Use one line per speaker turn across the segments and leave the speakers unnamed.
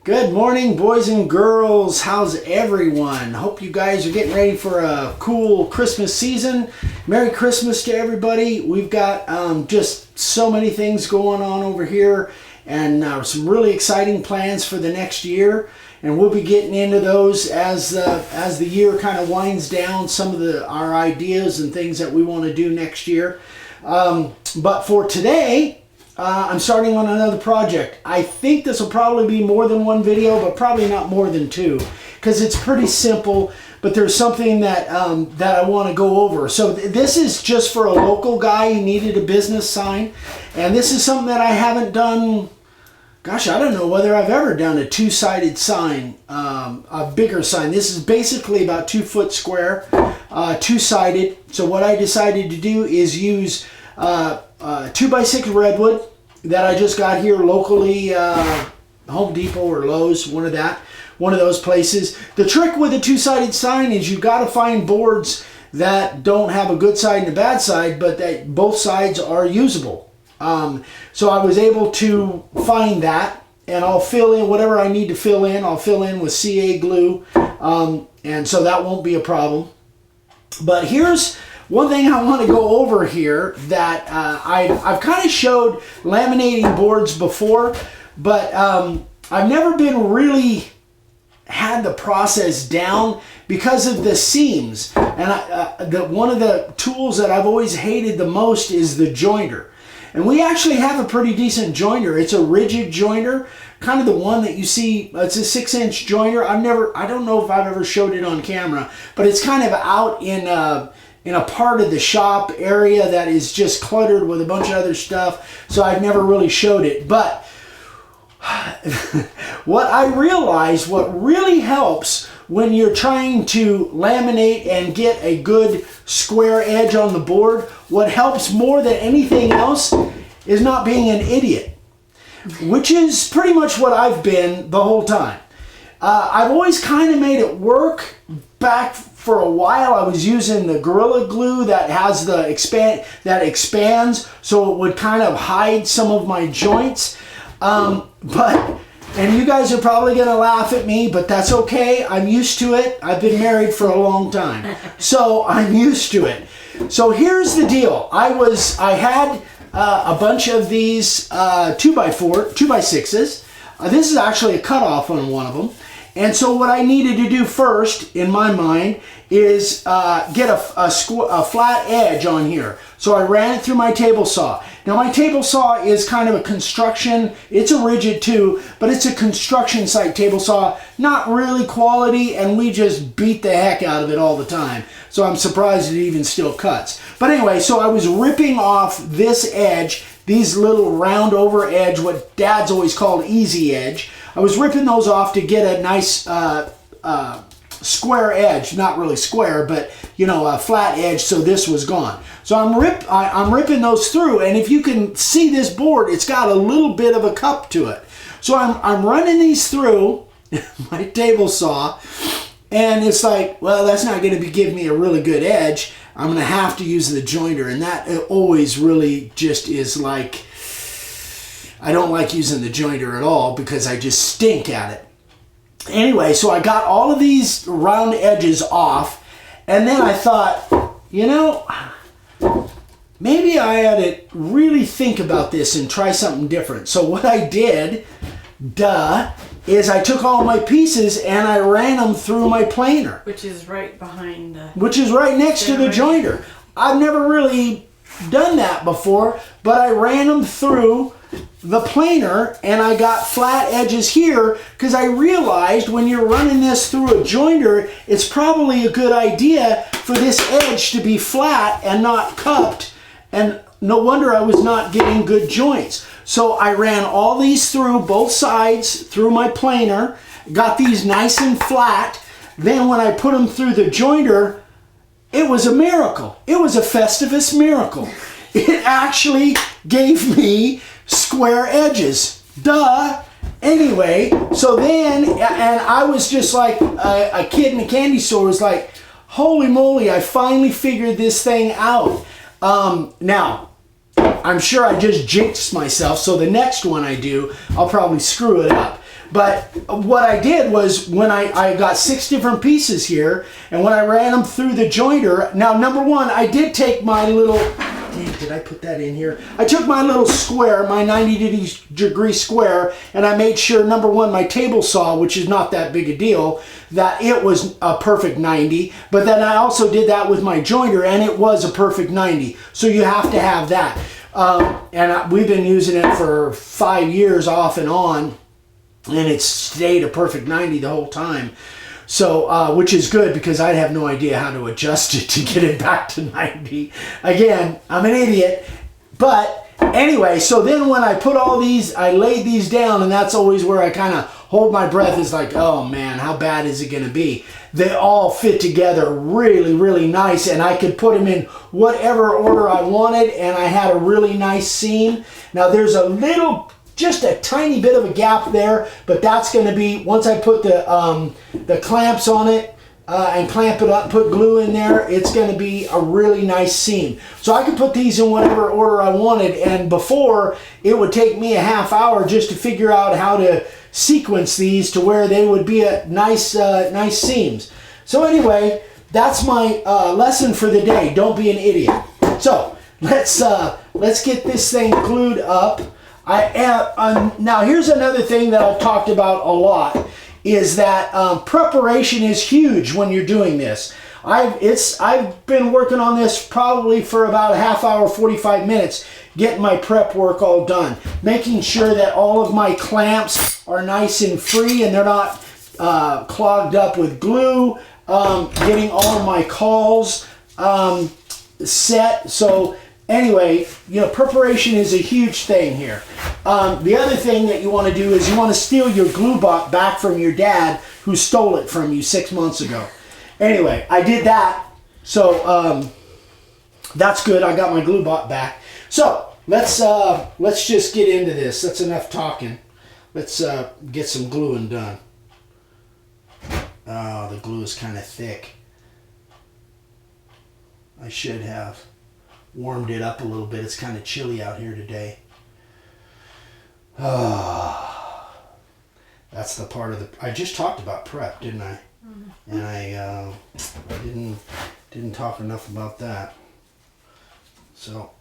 Good morning, boys and girls. How's everyone? Hope you guys are getting ready for a cool Christmas season. Merry Christmas to everybody. We've got just so many things going on over here and some really exciting plans for the next year. And we'll be getting into those as the year kind of winds down, some of our ideas and things that we want to do next year. But for today, I'm starting on another project. I think this will probably be more than one video, but probably not more than two, because it's pretty simple, but there's something that I want to go over. So this is just for a local guy who needed a business sign, and this is something that I haven't done. Gosh, I don't know whether I've ever done a two-sided sign, a bigger sign. This is basically about 2 foot square, two-sided. So what I decided to do is use 2x6 redwood that I just got here locally, Home Depot or Lowe's, one of those places. The trick with a two-sided sign is you got to find boards that don't have a good side and a bad side, but that both sides are usable. So I was able to find that, and I'll fill in whatever I need to fill in. I'll fill in with CA glue, and so that won't be a problem. But here's one thing I want to go over here that I've kind of showed laminating boards before, but I've never been really had the process down because of the seams. And one of the tools that I've always hated the most is the jointer. And we actually have a pretty decent jointer. It's a rigid jointer, kind of the one that you see. It's a 6-inch jointer. I don't know if I've ever showed it on camera, but it's kind of out in a part of the shop area that is just cluttered with a bunch of other stuff, so I've never really showed it. But what I realized, what really helps when you're trying to laminate and get a good square edge on the board, what helps more than anything else is not being an idiot, which is pretty much what I've been the whole time. I've always kind of made it work. Back for a while, I was using the Gorilla Glue that has the expands, so it would kind of hide some of my joints. And you guys are probably going to laugh at me, but that's okay. I'm used to it. I've been married for a long time, so I'm used to it. So here's the deal. I had a bunch of these 2x6s. This is actually a cutoff on one of them. And so what I needed to do first, in my mind, is get a flat edge on here. So I ran it through my table saw. Now my table saw is kind of a construction, it's a rigid too, but it's a construction site table saw, not really quality, and we just beat the heck out of it all the time. So I'm surprised it even still cuts. But anyway, so I was ripping off this edge, these little round over edge, what Dad's always called easy edge. I was ripping those off to get a nice square edge, not really square, but you know, a flat edge, so this was gone. So I'm ripping those through, and if you can see this board, it's got a little bit of a cup to it. So I'm running these through my table saw, and it's like, well, that's not going to give me a really good edge. I'm going to have to use the jointer, and that always really just is like, I don't like using the jointer at all because I just stink at it. Anyway, so I got all of these round edges off, and then I thought, you know, maybe I ought to really think about this and try something different. So what I did, is I took all my pieces and I ran them through my planer.
Which is right behind the...
Which is right next to the jointer. I've never really done that before, but I ran them through the planer, and I got flat edges here because I realized when you're running this through a jointer, it's probably a good idea for this edge to be flat and not cupped, and no wonder I was not getting good joints. So I ran all these through both sides through my planer, got these nice and flat. Then when I put them through the jointer, it was a miracle. It was a Festivus miracle. It actually gave me square edges. Anyway, so then, and I was just like a kid in a candy store was like, holy moly, I finally figured this thing out. Now, I'm sure I just jinxed myself, so the next one I do, I'll probably screw it up. But what I did was when I got 6 different pieces here, and when I ran them through the jointer, now number one, I did take my little, dang, did I put that in here? I took my little square, my 90-degree square, and I made sure, number one, my table saw, which is not that big a deal, that it was a perfect 90. But then I also did that with my jointer, and it was a perfect 90. So you have to have that. We've been using it for 5 years off and on, and it's stayed a perfect 90 the whole time. So, which is good because I'd have no idea how to adjust it to get it back to 90. Again, I'm an idiot. But anyway, so then when I put all these, I laid these down, and that's always where I kind of hold my breath. Is like, oh man, how bad is it going to be? They all fit together really, really nice, and I could put them in whatever order I wanted, and I had a really nice seam. Now there's a little, just a tiny bit of a gap there, but that's going to be, once I put the clamps on it and clamp it up, put glue in there, it's going to be a really nice seam. So I could put these in whatever order I wanted, and before, it would take me a half hour just to figure out how to sequence these to where they would be a nice seams. So anyway, that's my lesson for the day. Don't be an idiot. So let's get this thing glued up. Now here's another thing that I've talked about a lot, is that preparation is huge when you're doing this. I've been working on this probably for about a half hour, 45 minutes, getting my prep work all done, making sure that all of my clamps are nice and free and they're not clogged up with glue, getting all of my cauls set. So anyway, preparation is a huge thing here. The other thing that you want to do is you want to steal your glue bot back from your dad who stole it from you 6 months ago. Anyway, I did that. So that's good. I got my glue bot back. So let's just get into this. That's enough talking. Let's get some gluing done. Oh, the glue is kind of thick. I should have warmed it up a little bit. It's kind of chilly out here today. Oh, that's the part of the, I just talked about prep, didn't I? Mm-hmm. And I didn't talk enough about that. So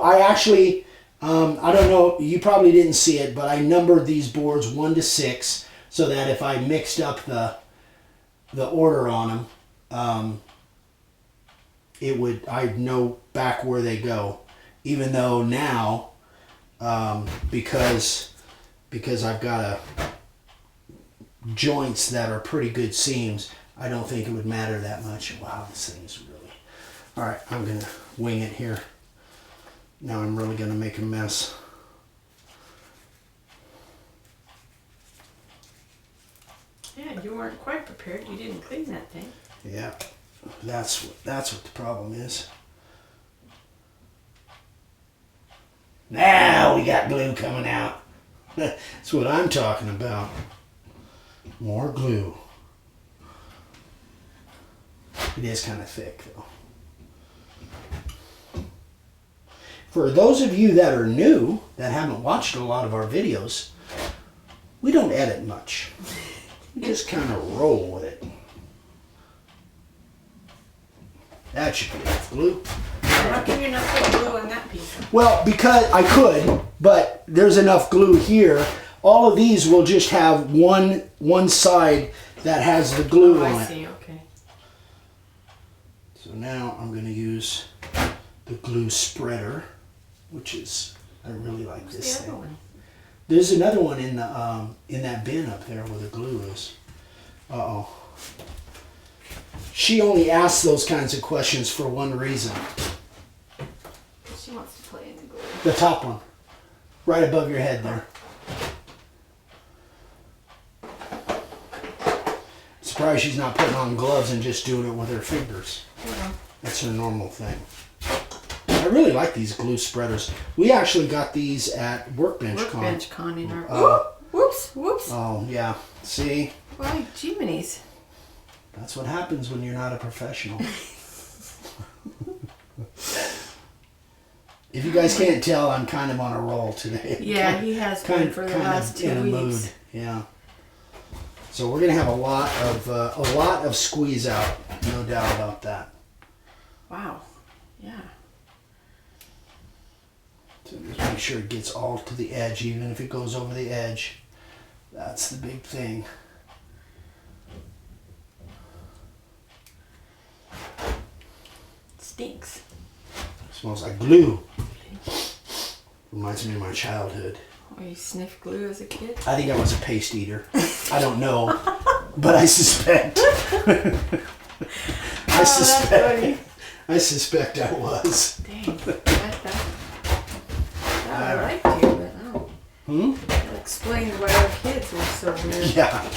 I actually, I don't know, you probably didn't see it, but I numbered these boards 1 to 6 so that if I mixed up the order on them, I'd know back where they go. Even though now, because I've got joints that are pretty good seams, I don't think it would matter that much. Wow, this thing's really... All right, I'm going to wing it here. Now I'm really going to make a mess.
Yeah, you weren't quite prepared. You didn't clean that thing.
Yeah, that's what the problem is. Now we got glue coming out. That's what I'm talking about. More glue. It is kind of thick though. For those of you that are new, that haven't watched a lot of our videos, we don't edit much. We just kind of roll with it. That should be enough glue.
How come you're not putting glue on that piece?
Well, because I could, but there's enough glue here. All of these will just have one side that has the glue on it.
I see, okay.
So now I'm going to use the glue spreader, which is, I really like this thing. One? There's another one in that bin up there where the glue is. Uh-oh. She only asks those kinds of questions for one reason.
She wants to play in the glue.
The top one. Right above your head there. Surprised she's not putting on gloves and just doing it with her fingers. Yeah. That's her normal thing. I really like these glue spreaders. We actually got these at Workbench Con.
Workbench Con in our... whoops.
Oh, yeah. See?
Why, Jiminy's.
That's what happens when you're not a professional. If you guys can't tell, I'm kind of on a roll today.
Yeah, he has been for the last 2
in
weeks.
a mood. Yeah. So we're gonna have a lot of squeeze out, no doubt about that.
Wow. Yeah.
So just make sure it gets all to the edge, even if it goes over the edge. That's the big thing.
Stinks.
Smells like glue. Reminds me of my childhood.
Oh, you sniffed glue as a kid?
I think I was a paste eater. I don't know, but I suspect. I suspect I was.
Dang. I liked you, but I don't. That explains why our kids were so weird.
Yeah.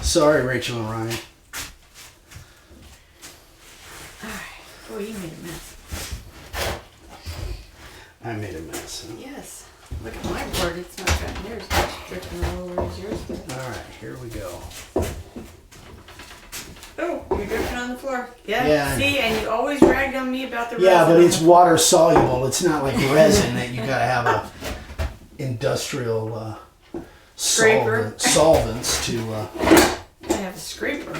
Sorry, Rachel and Ryan.
Alright. Boy, you made a mess.
I made a mess. Huh?
Yes. Look at my board. It's not got near as much dripping all over as yours does.
Alright, here we go.
Oh, you're dripping on the floor. Yeah.
Yeah.
See, and you always ragged on me about the resin.
Yeah, but it's water soluble. It's not like resin that you gotta have a industrial
Scraper.
solvents to.
I have a scraper.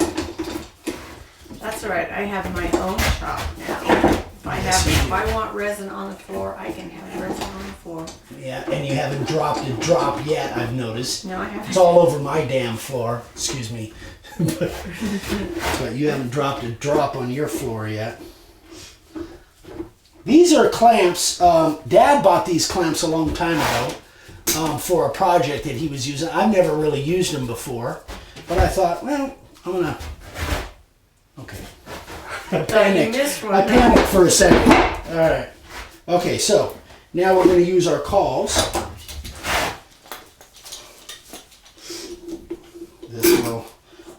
That's alright. I have my own shop now. If I want resin on the floor, I can have resin on the floor.
Yeah, and you haven't dropped a drop yet, I've noticed.
No, I haven't.
It's all over my damn floor. Excuse me. But you haven't dropped a drop on your floor yet. These are clamps. Dad bought these clamps a long time ago for a project that he was using. I've never really used them before. But I thought, well, I'm going to... Okay. I panicked for a second. All right. Okay, so now we're going to use our cauls. This will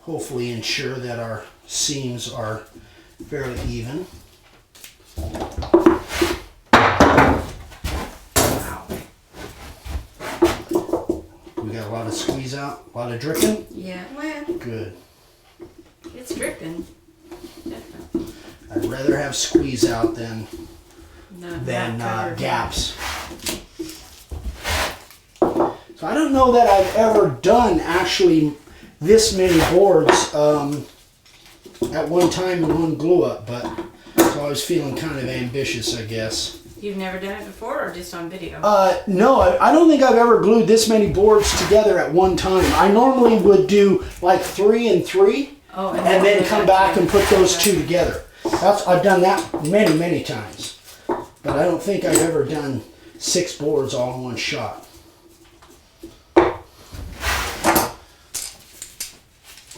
hopefully ensure that our seams are fairly even. Wow. We got a lot of squeeze out, a lot of dripping?
Yeah, well,
good.
It's dripping. Definitely.
I'd rather have squeeze out than gaps. So I don't know that I've ever done actually this many boards at one time in one glue up, but so I was feeling kind of ambitious, I guess.
You've never done it before or just on video?
No, I don't think I've ever glued this many boards together at one time. I normally would do like 3 and 3 and then come back and put those two together. I've done that many times, but I don't think I've ever done 6 boards all in one shot.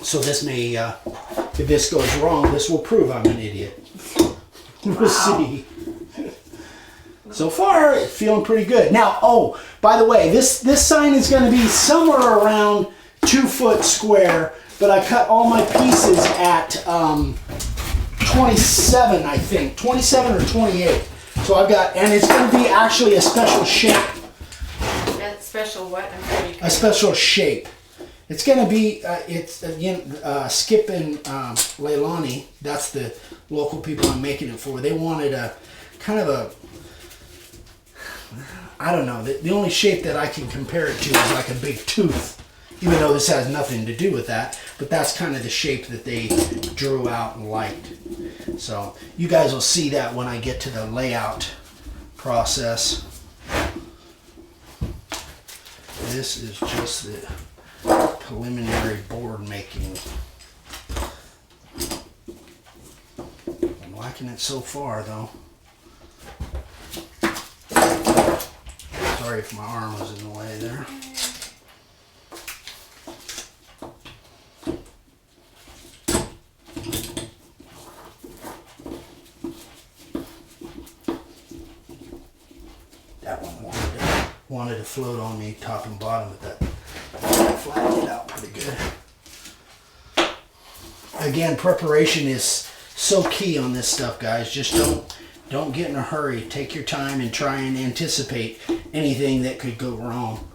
So this may, if this goes wrong, this will prove I'm an idiot. We'll see. So far, feeling pretty good. Now, oh, by the way, this sign is going to be somewhere around 2 foot square, but I cut all my pieces at 27, I think, 27 or 28. So I've got, and it's going to be actually a special shape.
That special what? I'm sorry.
A special shape. It's going to be, Skip and Leilani, that's the local people I'm making it for. They wanted a kind of a, I don't know, the only shape that I can compare it to is like a big tooth, even though this has nothing to do with that, but that's kind of the shape that they drew out and liked. So you guys will see that when I get to the layout process. This is just the preliminary board making. I'm liking it so far though. Sorry if my arm was in the way there. That one wanted to float on me top and bottom, but that flattened it out pretty good. Again, preparation is so key on this stuff, guys. Just don't get in a hurry. Take your time and try and anticipate anything that could go wrong.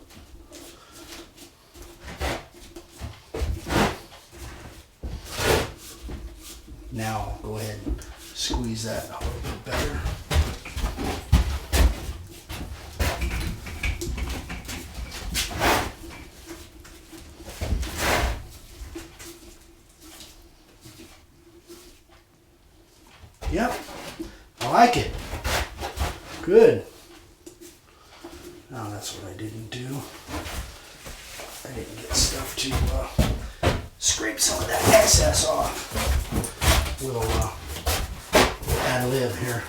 Now I'll go ahead and squeeze that a little bit better. Yep. I like it. Good. Now that's what I didn't do. I didn't get stuff to scrape some of that excess off. We'll ad lib here.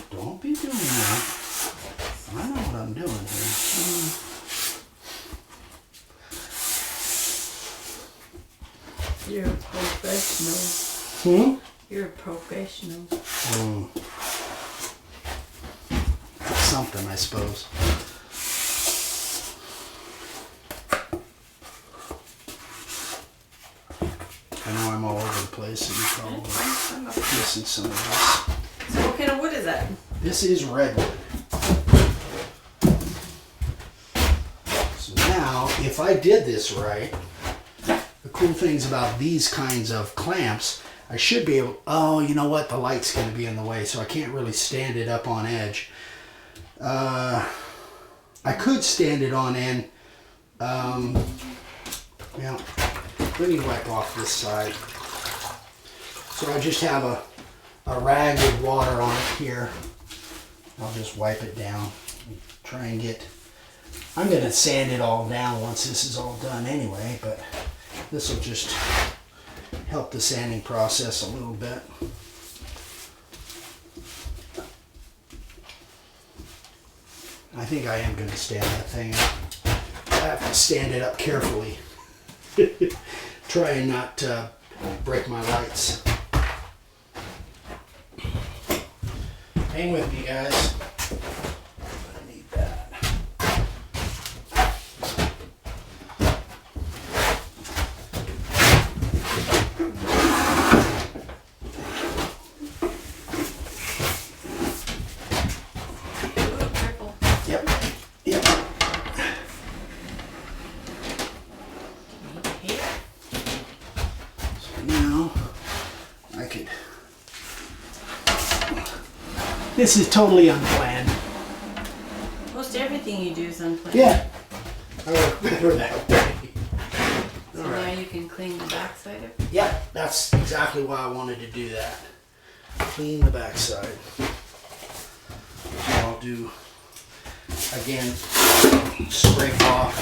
Don't be doing that. I know what I'm doing here.
You're a professional. You're a professional.
That's something, I suppose. I know I'm all over the place, and you're probably missing some of this.
So what kind of wood is that?
This is redwood. So now, if I did this right, the cool things about these kinds of clamps, I should be able, oh, you know what? The light's going to be in the way, so I can't really stand it up on edge. I could stand it on end. Yeah. Let me wipe off this side. So I just have a rag with water on it here. I'll just wipe it down. Try and get, I'm going to sand it all down once this is all done anyway, but this will just help the sanding process a little bit. I think I am going to stand that thing up. I have to stand it up carefully. Try and not break my lights. Hang with me, guys. I need that. Yep. Yep. So now I could. This is totally unplanned.
Most everything you do is unplanned.
Yeah. I work better that way.
So now you can clean the backside of it?
Yeah, that's exactly why I wanted to do that. Clean the backside. So I'll do, again, scrape off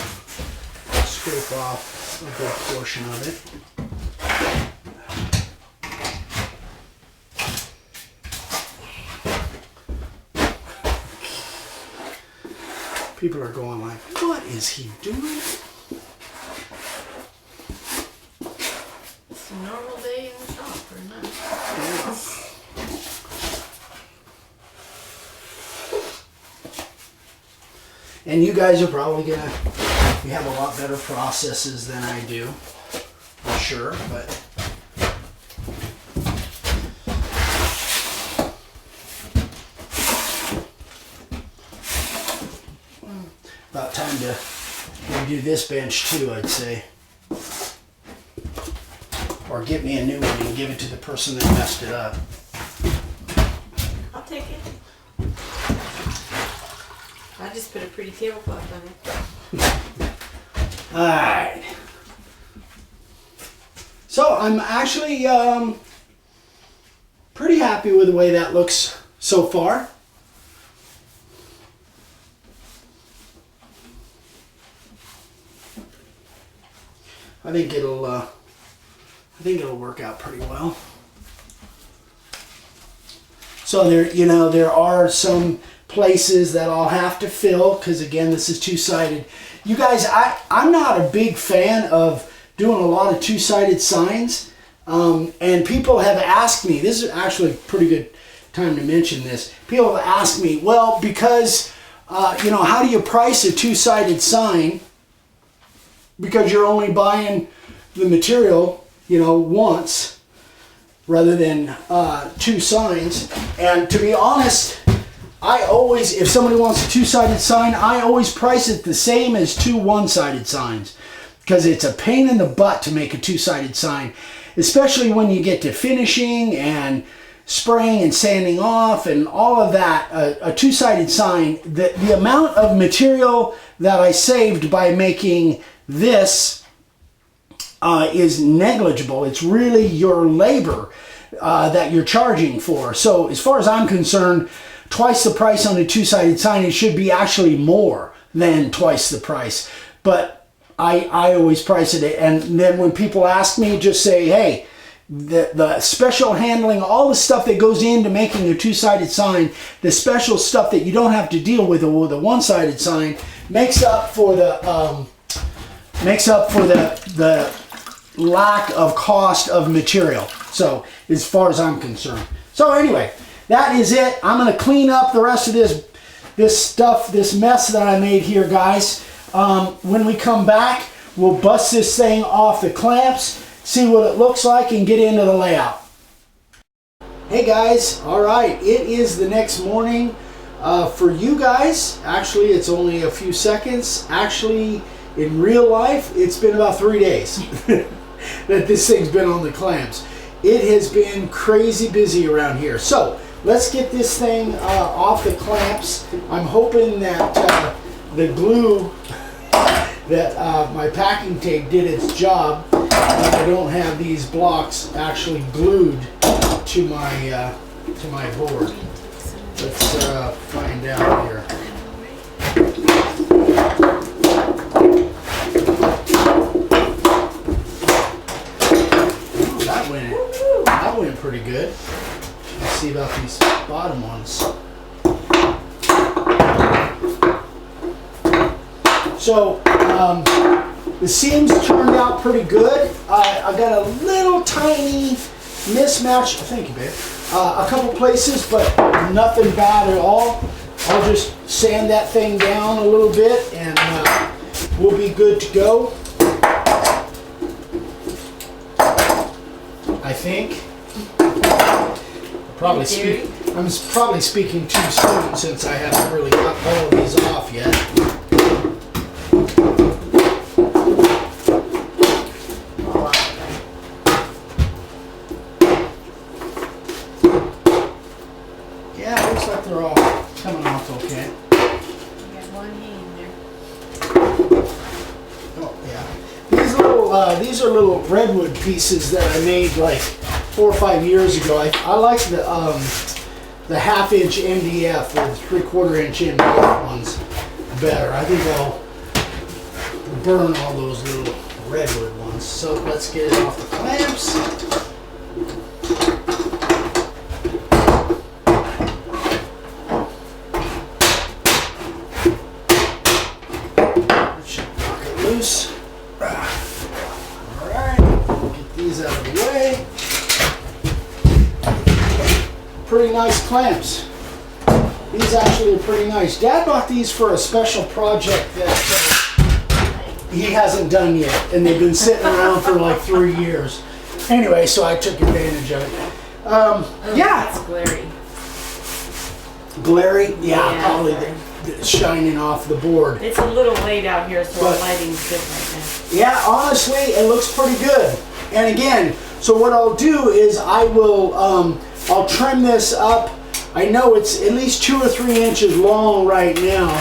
a good portion of it. People are going like, what is he doing?
It's a normal day in the shop, or not?
And you guys are probably gonna, you have a lot better processes than I do, for sure, but about time to redo this bench too, I'd say. Or get me a new one and give it to the person that messed it up.
I'll take it. I just put a pretty tablecloth on it.
Alright. So I'm actually pretty happy with the way that looks so far. I think it'll work out pretty well. So there are some places that I'll have to fill because again, this is two-sided. You guys, I'm not a big fan of doing a lot of two-sided signs, and people have asked me. This is actually a pretty good time to mention this. People have asked me, well, because how do you price a two-sided sign? Because you're only buying the material, once rather than two signs. And to be honest, I always, if somebody wants a two-sided sign, I always price it the same as two one-sided signs because it's a pain in the butt to make a two-sided sign, especially when you get to finishing and spraying and sanding off and all of that, a two-sided sign, the amount of material that I saved by making this is negligible. It's really your labor that you're charging for. So as far as I'm concerned, twice the price on a two-sided sign. It should be actually more than twice the price. But I always price it, and then when people ask me, just say, hey, the special handling, all the stuff that goes into making a two-sided sign, the special stuff that you don't have to deal with a one-sided sign, makes up for the lack of cost of material. So as far as I'm concerned. So anyway, that is it. I'm going to clean up the rest of this stuff, this mess that I made here, guys. When we come back, we'll bust this thing off the clamps, see what it looks like, and get into the layout. Hey guys, all right, it is the next morning. For you guys, actually it's only a few seconds. Actually, in real life, it's been about 3 days that this thing's been on the clamps. It has been crazy busy around here. So let's get this thing off the clamps. I'm hoping that the glue that my packing tape did its job. I don't have these blocks actually glued to my board. Let's find out here. Oh, that went pretty good. Let's see about these bottom ones. So the seams turned out pretty good. I got a little tiny mismatch, thank you babe, a couple places, but nothing bad at all. I'll just sand that thing down a little bit and we'll be good to go. I think. I'm probably speaking too soon since I haven't really got all of these off yet. Yeah, it looks like they're all coming off okay.
You got one hand there.
Oh yeah. These are little redwood pieces that I made like 4 or 5 years ago. I like the 1/2-inch MDF or the 3/4-inch MDF ones better. I think I'll burn all those little redwood ones. So let's get it off the clamps. Loose. Alright, get these out of the way. Pretty nice clamps. These actually are pretty nice. Dad bought these for a special project that he hasn't done yet, and they've been sitting around for like 3 years. Anyway, so I took advantage of it. Yeah.
It's glary.
Glary? Yeah, probably the shining off the board.
It's a little late out here, so our lighting's different now.
Yeah, honestly, it looks pretty good. And again, so what I'll do is I will, I'll trim this up. I know it's at least 2 or 3 inches long right now.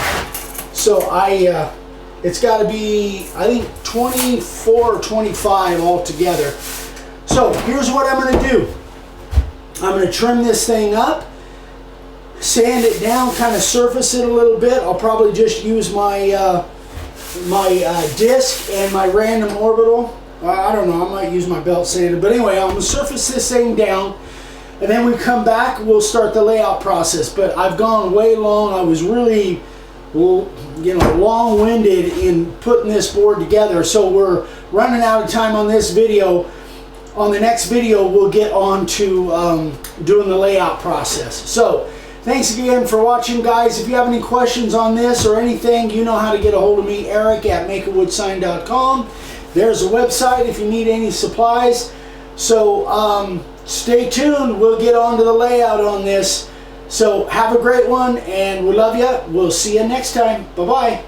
So it's got to be, I think, 24 or 25 altogether. So here's what I'm going to do. I'm going to trim this thing up, sand it down, kind of surface it a little bit. I'll probably just use my disc and my random orbital. I don't know, I might use my belt sander. But anyway, I'm going to surface this thing down. And then we come back, we'll start the layout process. But I've gone way long. I was really, long-winded in putting this board together. So we're running out of time on this video. On the next video, we'll get on to doing the layout process. So thanks again for watching, guys. If you have any questions on this or anything, you know how to get a hold of me, Eric at makeawoodsign.com. There's a website if you need any supplies. So stay tuned. We'll get on to the layout on this. So have a great one, and we love you. We'll see you next time. Bye-bye.